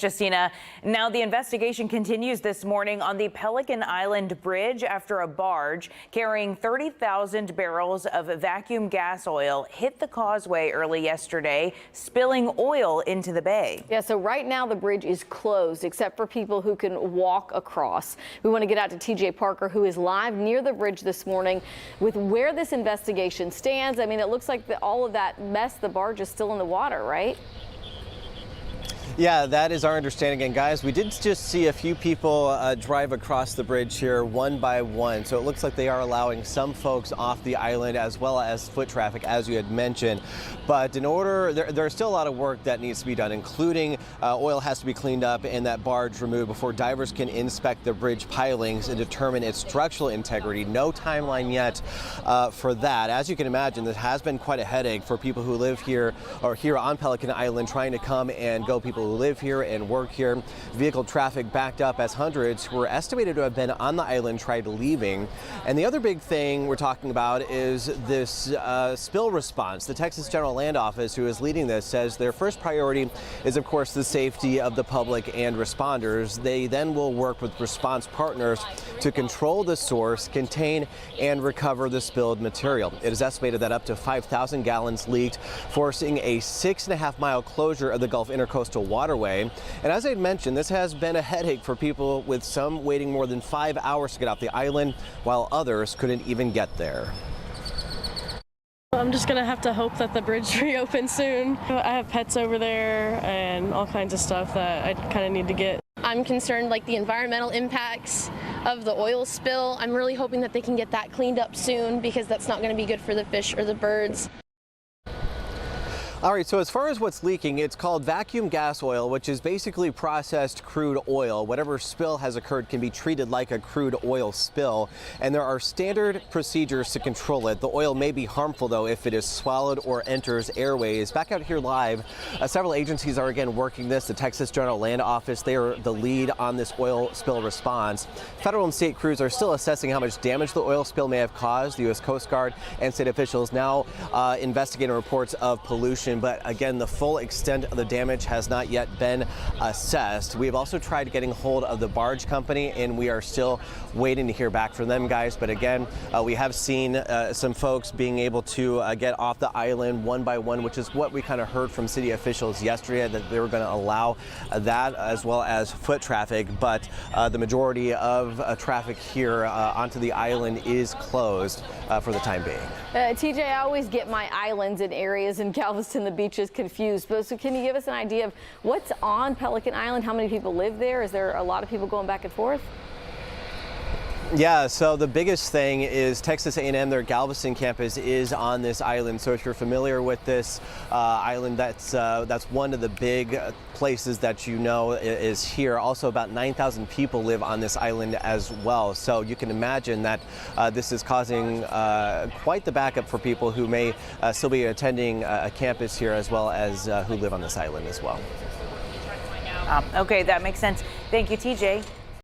Justina, now the investigation continues this morning on the Pelican Island Bridge after a barge carrying 30,000 barrels of vacuum gas oil hit the causeway early yesterday, spilling oil into the bay. Yeah, so right now the bridge is closed except for people who can walk across. We want to get out to TJ Parker, who is live near the bridge this morning with where this investigation stands. I mean, it looks like all of that mess, the barge is still in the water, right? Yeah, that is our understanding. And guys, we did just see a few people drive across the bridge here one by one. So it looks like they are allowing some folks off the island as well as foot traffic, as you had mentioned. But in order, there's still a lot of work that needs to be done, including oil has to be cleaned up and that barge removed before divers can inspect the bridge pilings and determine its structural integrity. No timeline yet for that. As you can imagine, this has been quite a headache for people who live here or here on Pelican Island trying to come and go. People who live here and work here. Vehicle traffic backed up as hundreds who were estimated to have been on the island tried leaving. And the other big thing we're talking about is this spill response. The Texas General Land Office, who is leading this, says their first priority is, of course, the safety of the public and responders. They then will work with response partners to control the source, contain and recover the spilled material. It is estimated that up to 5,000 gallons leaked, forcing a 6.5-mile closure of the Gulf Intercoastal Waterway. And as I mentioned, this has been a headache for people, with some waiting more than 5 hours to get off the island, while others couldn't even get there. I'm just going to have to hope that the bridge reopens soon. I have pets over there and all kinds of stuff that I kind of need to get. I'm concerned, like, the environmental impacts of the oil spill. I'm really hoping that they can get that cleaned up soon, because that's not going to be good for the fish or the birds. All right, so as far as what's leaking, it's called vacuum gas oil, which is basically processed crude oil. Whatever spill has occurred can be treated like a crude oil spill, and there are standard procedures to control it. The oil may be harmful, though, if it is swallowed or enters airways. Back out here live, several agencies are again working this. The Texas General Land Office, they are the lead on this oil spill response. Federal and state crews are still assessing how much damage the oil spill may have caused. The U.S. Coast Guard and state officials now investigating reports of pollution. But again, the full extent of the damage has not yet been assessed. We've also tried getting hold of the barge company, and we are still waiting to hear back from them, guys. But again, we have seen some folks being able to get off the island one by one, which is what we kind of heard from city officials yesterday, that they were going to allow that as well as foot traffic. But the majority of traffic here onto the island is closed for the time being. TJ, I always get my islands and areas in Galveston, the beaches, confused. But so can you give us an idea of what's on Pelican Island? How many people live there? Is there a lot of people going back and forth? Yeah, so the biggest thing is Texas A&M, their Galveston campus is on this island. So if you're familiar with this island, that's one of the big places that you know is here. Also, about 9,000 people live on this island as well. So you can imagine that this is causing quite the backup for people who may still be attending a campus here, as well as who live on this island as well. Okay, that makes sense. Thank you, TJ.